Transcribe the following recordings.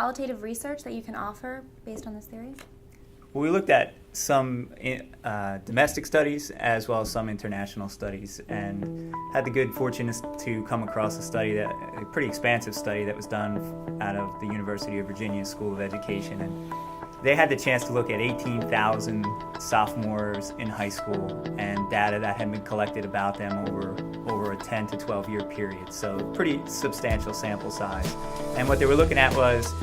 qualitative research that you can offer based on this theory? Well, we looked at some domestic studies as well as some international studies, and had the good fortune to come across a pretty expansive study that was done out of the University of Virginia School of Education, and they had the chance to look at 18,000 sophomores in high school and data that had been collected about them over a 10 to 12 year period. So pretty substantial sample size. And what they were looking at was,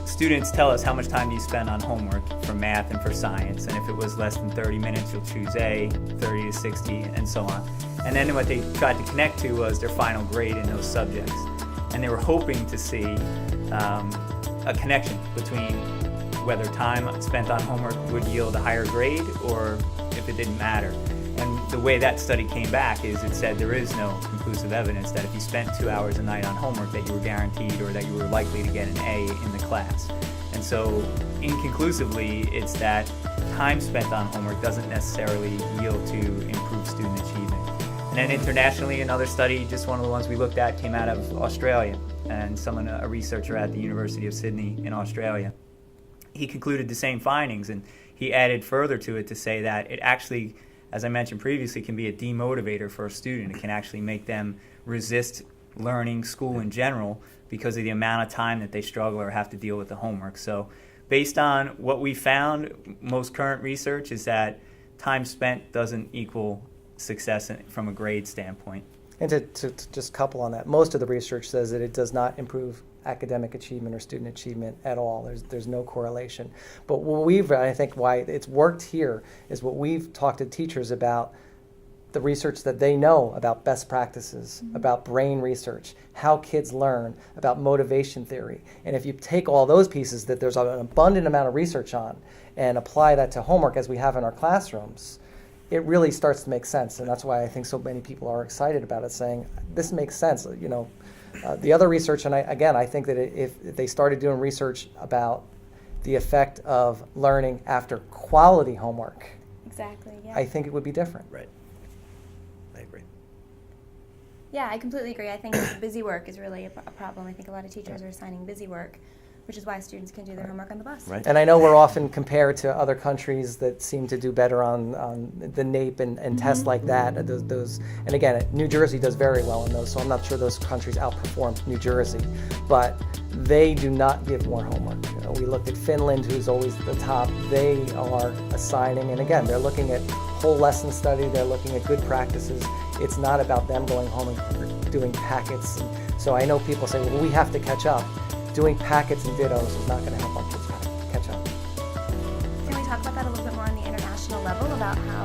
students tell us how much time you spend on homework for math and for science. And if it was less than 30 minutes, you'll choose A, 30 to 60, and so on. And then what they tried to connect to was their final grade in those subjects. And they were hoping to see a connection between whether time spent on homework would yield a higher grade or if it didn't matter. And the way that study came back is it said there is no conclusive evidence that if you spent 2 hours a night on homework that you were guaranteed or that you were likely to get an A in the class. And so inconclusively, it's that time spent on homework doesn't necessarily yield to improved student achievement. And then internationally, another study, just one of the ones we looked at, came out of Australia, and a researcher at the University of Sydney in Australia. He concluded the same findings, and he added further to it to say that it actually, as I mentioned previously, can be a demotivator for a student. It can actually make them resist learning school in general because of the amount of time that they struggle or have to deal with the homework. So based on what we found, most current research is that time spent doesn't equal success from a grade standpoint. And to just couple on that, most of the research says that it does not improve academic achievement or student achievement at all. There's no correlation. But I think why it's worked here is what we've talked to teachers about, the research that they know about best practices, about brain research, how kids learn, about motivation theory. And if you take all those pieces that there's an abundant amount of research on and apply that to homework as we have in our classrooms, it really starts to make sense. And that's why I think so many people are excited about it, saying, this makes sense. The other research, and I think that if they started doing research about the effect of learning after quality homework, exactly, yeah, I think it would be different. Right. I agree. Yeah, I completely agree. I think busy work is really a problem. I think a lot of teachers are assigning busy work, which is why students can do their homework on the bus. Right. And I know we're often compared to other countries that seem to do better on the NAEP and tests like that. Those, and again, New Jersey does very well in those, so I'm not sure those countries outperform New Jersey. But they do not give more homework. We looked at Finland, who's always at the top. They are assigning, and again, they're looking at whole lesson study. They're looking at good practices. It's not about them going home and doing packets. And so I know people say, well, we have to catch up. Doing packets and dittos is not going to help our kids catch up. Can we talk about that a little bit more on the international level about how,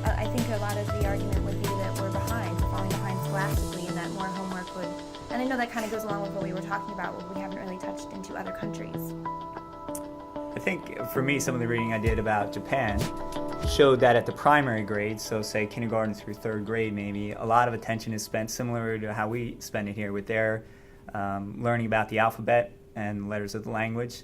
I think a lot of the argument would be that we're falling behind scholastically, and that more homework would, and I know that kind of goes along with what we were talking about, where we haven't really touched into other countries. I think for me, some of the reading I did about Japan showed that at the primary grades, so say kindergarten through third grade maybe, a lot of attention is spent similar to how we spend it here with their learning about the alphabet and letters of the language.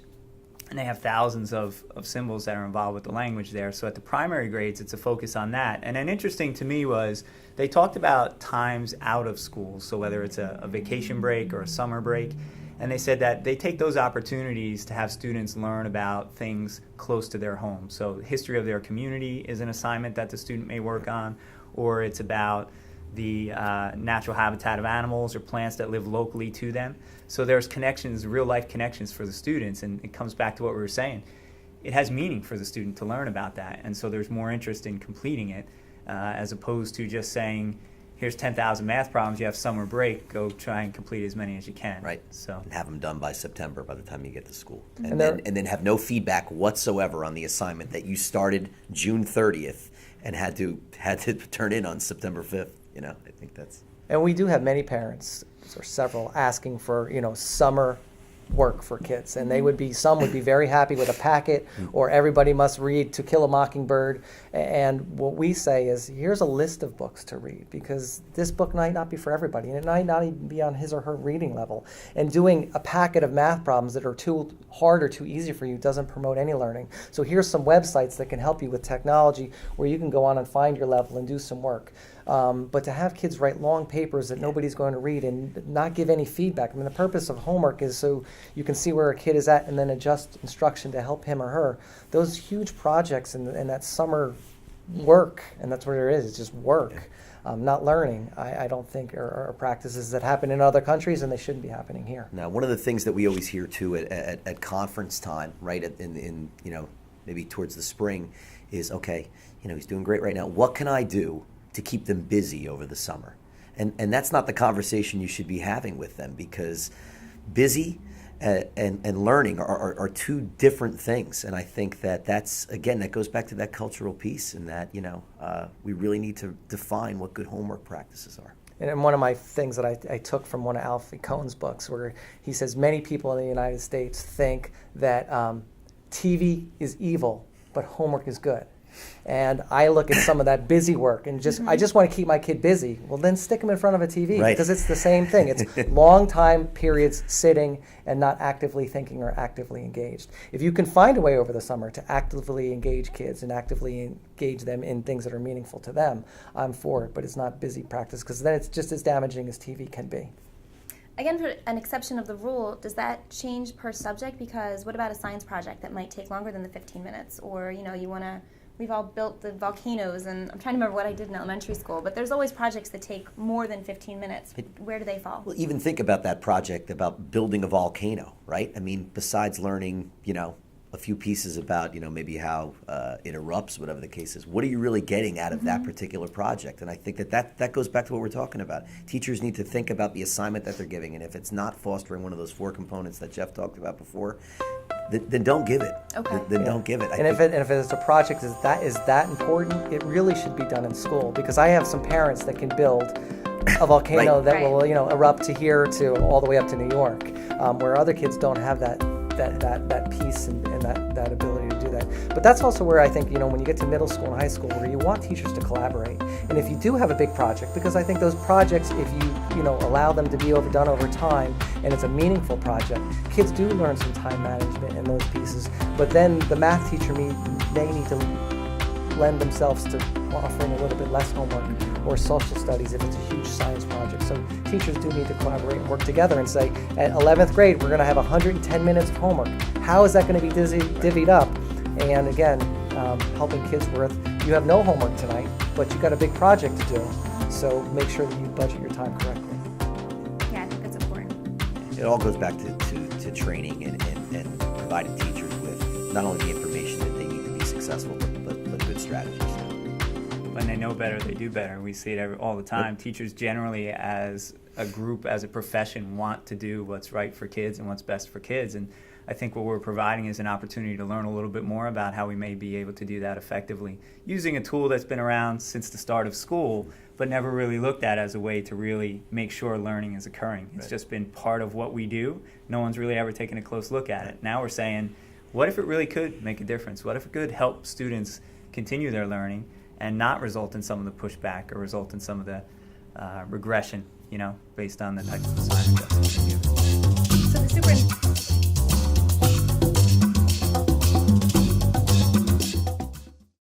And they have thousands of symbols that are involved with the language there. So at the primary grades, it's a focus on that. And then interesting to me was they talked about times out of school, so whether it's a vacation break or a summer break. And they said that they take those opportunities to have students learn about things close to their home. So the history of their community is an assignment that the student may work on, or it's about the natural habitat of animals or plants that live locally to them. So there's connections, real life connections for the students, and it comes back to what we were saying. It has meaning for the student to learn about that, and so there's more interest in completing it as opposed to just saying, here's 10,000 math problems, you have summer break, go try and complete as many as you can. Right. So and have them done by September by the time you get to school. And And then have no feedback whatsoever on the assignment that you started June 30th and had to turn in on September 5th. I think that's... And we do have many parents, or several, asking for, summer work for kids. And some would be very happy with a packet, or everybody must read To Kill a Mockingbird. And what we say is, here's a list of books to read, because this book might not be for everybody, and it might not even be on his or her reading level. And doing a packet of math problems that are too hard or too easy for you doesn't promote any learning. So here's some websites that can help you with technology, where you can go on and find your level and do some work. But to have kids write long papers that nobody's going to read and not give any feedback. I mean, the purpose of homework is so you can see where a kid is at and then adjust instruction to help him or her. Those huge projects and that summer work, and that's what it is, it's just work, not learning, I don't think are practices that happen in other countries, and they shouldn't be happening here. Now, one of the things that we always hear too at conference time, right, in maybe towards the spring, is okay, he's doing great right now. What can I do to keep them busy over the summer? And that's not the conversation you should be having with them, because busy and learning are two different things. And I think that goes back to that cultural piece, and that we really need to define what good homework practices are. And one of my things that I took from one of Alfie Cohen's books, where he says many people in the United States think that TV is evil, but homework is good. And I look at some of that busy work and I just want to keep my kid busy. Well, then stick him in front of a TV, right, because it's the same thing. It's long time periods sitting and not actively thinking or actively engaged. If you can find a way over the summer to actively engage kids and actively engage them in things that are meaningful to them, I'm for it. But it's not busy practice, because then it's just as damaging as TV can be. Again, for an exception of the rule, does that change per subject? Because what about a science project that might take longer than the 15 minutes? Or, we've all built the volcanoes, and I'm trying to remember what I did in elementary school, but there's always projects that take more than 15 minutes. Where do they fall? Well, even think about that project about building a volcano, right? I mean, besides learning, a few pieces about, maybe how it erupts, whatever the case is, what are you really getting out of that particular project? And I think that goes back to what we're talking about. Teachers need to think about the assignment that they're giving, and if it's not fostering one of those 4 components that Jeff talked about before, then don't give it. Okay. Then don't give it. If it's a project is that important, it really should be done in school, because I have some parents that can build a volcano Right. that will erupt to here to all the way up to New York, where other kids don't have that piece and that ability to do that. But that's also where I think when you get to middle school and high school, where you want teachers to collaborate, and if you do have a big project, because I think those projects, if you allow them to be done over time, and it's a meaningful project, kids do learn some time management in those pieces. But then the math teacher may need to lend themselves to offering a little bit less homework, or social studies if it's a huge science project. So teachers do need to collaborate and work together and say, at 11th grade, we're going to have 110 minutes of homework. How is that going to be divvied up? And again, helping kids with, you have no homework tonight, but you've got a big project to do. So make sure that you budget your time correctly. Yeah, I think that's important. It all goes back to training and providing teachers with not only the information that they need to be successful, but good strategies. When they know better, they do better. We see it all the time. Teachers generally, as a group, as a profession, want to do what's right for kids and what's best for kids. And I think what we're providing is an opportunity to learn a little bit more about how we may be able to do that effectively, using a tool that's been around since the start of school, but never really looked at as a way to really make sure learning is occurring. It's just been part of what we do. No one's really ever taken a close look at it. Now we're saying, what if it really could make a difference? What if it could help students continue their learning and not result in some of the pushback or result in some of the regression, based on the type of assignment that we do. So the